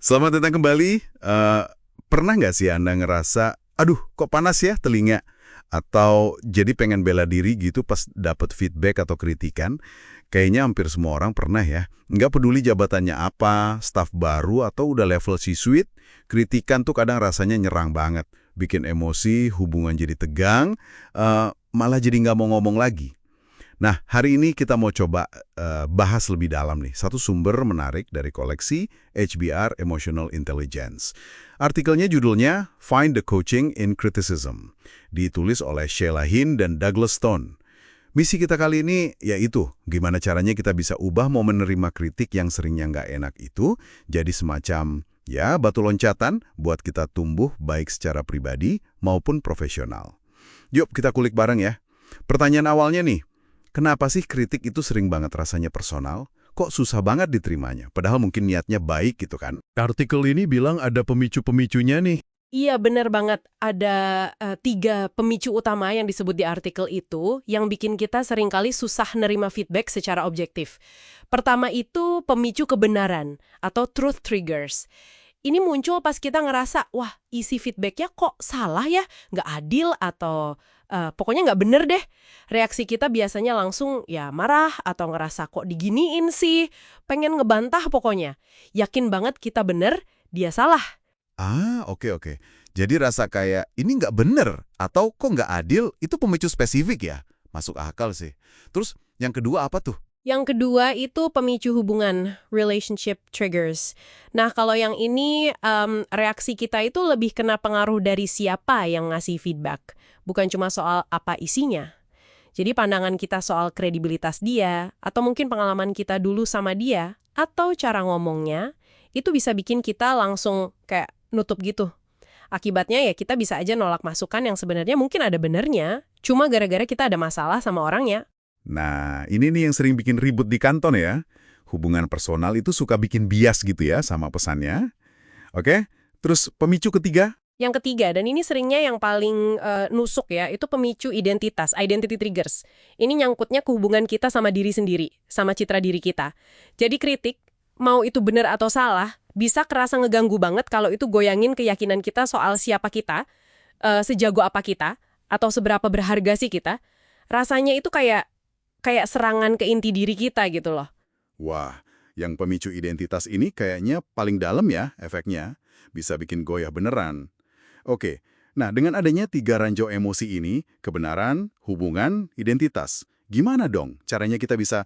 Selamat datang kembali. Pernah nggak sih Anda ngerasa, aduh kok panas ya telinga? Atau jadi pengen bela diri gitu pas dapat feedback atau kritikan? Kayaknya hampir semua orang pernah ya. Nggak peduli jabatannya apa, staf baru atau udah level C-suite, kritikan tuh kadang rasanya nyerang banget. Bikin emosi, hubungan jadi tegang, malah jadi nggak mau ngomong lagi. Nah, hari ini kita mau coba bahas lebih dalam nih. Satu sumber menarik dari koleksi HBR Emotional Intelligence. Artikelnya judulnya Find the Coaching in Criticism. Ditulis oleh Sheila Hinn dan Douglas Stone. Misi kita kali ini yaitu gimana caranya kita bisa ubah mau menerima kritik yang seringnya nggak enak itu jadi semacam batu loncatan buat kita tumbuh baik secara pribadi maupun profesional. Yuk kita kulik bareng ya. Pertanyaan awalnya nih. Kenapa sih kritik itu sering banget rasanya personal? Kok susah banget diterimanya? Padahal mungkin niatnya baik gitu kan. Artikel ini bilang ada pemicu-pemicunya nih. Iya, benar banget. Ada 3 pemicu utama yang disebut di artikel itu yang bikin kita seringkali susah nerima feedback secara objektif. Pertama itu pemicu kebenaran atau truth triggers. Ini muncul pas kita ngerasa, wah isi feedbacknya kok salah ya, nggak adil atau pokoknya nggak bener deh. Reaksi kita biasanya langsung ya marah atau ngerasa kok diginiin sih, pengen ngebantah pokoknya. Yakin banget kita bener, dia salah. Oke. Jadi rasa kayak ini nggak bener atau kok nggak adil itu pemicu spesifik ya? Masuk akal sih. Terus yang kedua apa tuh? Yang kedua itu pemicu hubungan, relationship triggers. Nah, kalau yang ini reaksi kita itu lebih kena pengaruh dari siapa yang ngasih feedback, bukan cuma soal apa isinya. Jadi pandangan kita soal kredibilitas dia, atau mungkin pengalaman kita dulu sama dia, atau cara ngomongnya, itu bisa bikin kita langsung kayak nutup gitu. Akibatnya ya kita bisa aja nolak masukan yang sebenarnya mungkin ada benernya, cuma gara-gara kita ada masalah sama orangnya. Nah, ini nih yang sering bikin ribut di kantor ya. Hubungan personal itu suka bikin bias gitu ya sama pesannya. Oke, terus pemicu ketiga? Yang ketiga, dan ini seringnya yang paling nusuk ya, itu pemicu identitas, identity triggers. Ini nyangkutnya ke hubungan kita sama diri sendiri, sama citra diri kita. Jadi kritik, mau itu benar atau salah, bisa kerasa ngeganggu banget kalau itu goyangin keyakinan kita soal siapa kita, sejago apa kita, atau seberapa berharga sih kita. Rasanya itu kayak serangan ke inti diri kita gitu loh. Wah, yang pemicu identitas ini kayaknya paling dalam ya efeknya. Bisa bikin goyah beneran. Oke, nah dengan adanya 3 ranjau emosi ini, kebenaran, hubungan, identitas. Gimana dong caranya kita bisa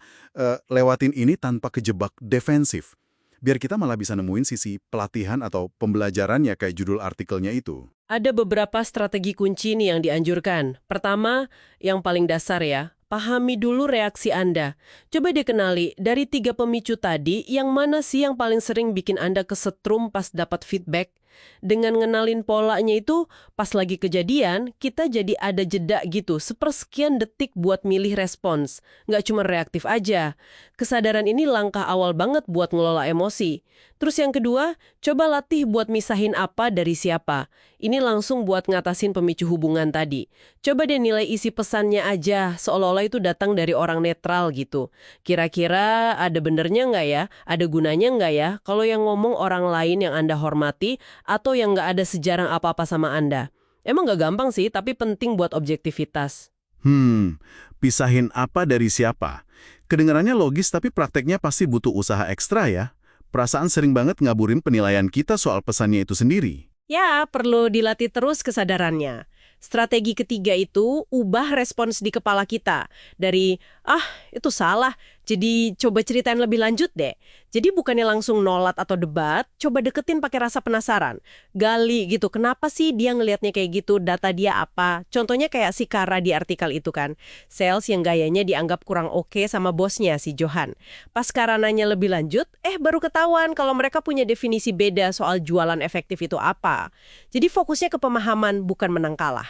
lewatin ini tanpa kejebak defensif? Biar kita malah bisa nemuin sisi pelatihan atau pembelajaran ya kayak judul artikelnya itu. Ada beberapa strategi kunci nih yang dianjurkan. Pertama, yang paling dasar ya, pahami dulu reaksi Anda. Coba dikenali, dari 3 pemicu tadi, yang mana sih yang paling sering bikin Anda kesetrum pas dapat feedback? Dengan ngenalin polanya itu, pas lagi kejadian, kita jadi ada jeda gitu, sepersekian detik buat milih respons. Nggak cuma reaktif aja. Kesadaran ini langkah awal banget buat ngelola emosi. Terus yang kedua, coba latih buat misahin apa dari siapa. Ini langsung buat ngatasin pemicu hubungan tadi. Coba deh nilai isi pesannya aja, seolah-olah itu datang dari orang netral gitu. Kira-kira ada benernya nggak ya? Ada gunanya nggak ya? Kalau yang ngomong orang lain yang Anda hormati, atau yang nggak ada sejarah apa-apa sama Anda. Emang nggak gampang sih, tapi penting buat objektivitas. Pisahin apa dari siapa? Kedengarannya logis tapi prakteknya pasti butuh usaha ekstra ya. Perasaan sering banget ngaburin penilaian kita soal pesannya itu sendiri. Ya, perlu dilatih terus kesadarannya. Strategi ketiga itu, ubah respons di kepala kita. Dari, itu salah, jadi coba ceritain lebih lanjut deh. Jadi bukannya langsung nolat atau debat, coba deketin pakai rasa penasaran. Gali gitu, kenapa sih dia ngelihatnya kayak gitu, data dia apa? Contohnya kayak si Kara di artikel itu kan. Sales yang gayanya dianggap kurang oke sama bosnya, si Johan. Pas Kara nanya lebih lanjut, baru ketahuan kalau mereka punya definisi beda soal jualan efektif itu apa. Jadi fokusnya ke pemahaman, bukan menang kalah.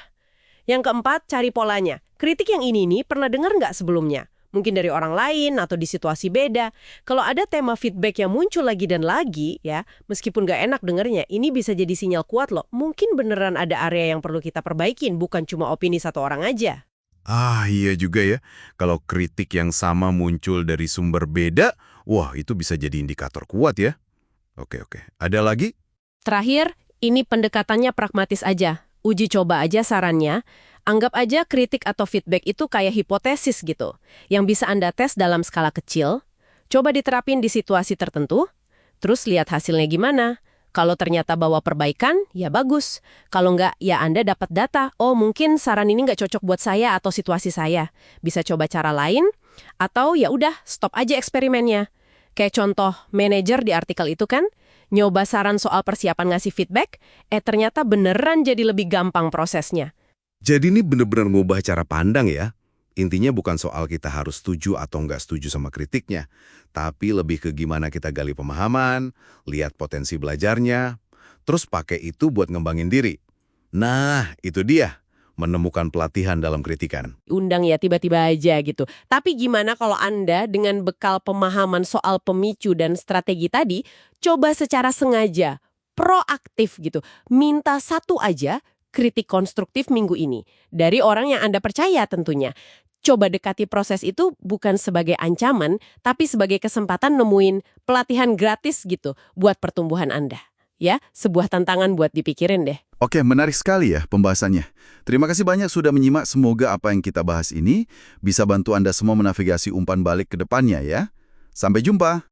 Yang keempat, cari polanya. Kritik yang ini nih pernah dengar nggak sebelumnya? Mungkin dari orang lain atau di situasi beda. Kalau ada tema feedback yang muncul lagi dan lagi, ya, meskipun nggak enak dengernya, ini bisa jadi sinyal kuat loh. Mungkin beneran ada area yang perlu kita perbaikin, bukan cuma opini satu orang aja. Iya juga ya. Kalau kritik yang sama muncul dari sumber beda, wah itu bisa jadi indikator kuat ya. Oke. Ada lagi? Terakhir, ini pendekatannya pragmatis aja. Uji coba aja sarannya. Anggap aja kritik atau feedback itu kayak hipotesis gitu, yang bisa Anda tes dalam skala kecil. Coba diterapin di situasi tertentu, terus lihat hasilnya gimana. Kalau ternyata bawa perbaikan, ya bagus. Kalau nggak, ya Anda dapat data. Oh, mungkin saran ini nggak cocok buat saya atau situasi saya. Bisa coba cara lain, atau ya udah stop aja eksperimennya. Kayak contoh manajer di artikel itu kan, nyoba saran soal persiapan ngasih feedback, ternyata beneran jadi lebih gampang prosesnya. Jadi ini benar-benar ngubah cara pandang ya. Intinya bukan soal kita harus setuju atau nggak setuju sama kritiknya, tapi lebih ke gimana kita gali pemahaman, lihat potensi belajarnya, terus pakai itu buat ngembangin diri. Nah, itu dia, menemukan pelatihan dalam kritikan. Undang ya tiba-tiba aja gitu. Tapi gimana kalau Anda dengan bekal pemahaman soal pemicu dan strategi tadi, coba secara sengaja, proaktif gitu, minta satu aja kritik konstruktif minggu ini. Dari orang yang Anda percaya tentunya. Coba dekati proses itu bukan sebagai ancaman, tapi sebagai kesempatan nemuin pelatihan gratis gitu buat pertumbuhan Anda. Ya, sebuah tantangan buat dipikirin deh. Oke, menarik sekali ya pembahasannya. Terima kasih banyak sudah menyimak. Semoga apa yang kita bahas ini bisa bantu Anda semua menavigasi umpan balik ke depannya ya. Sampai jumpa.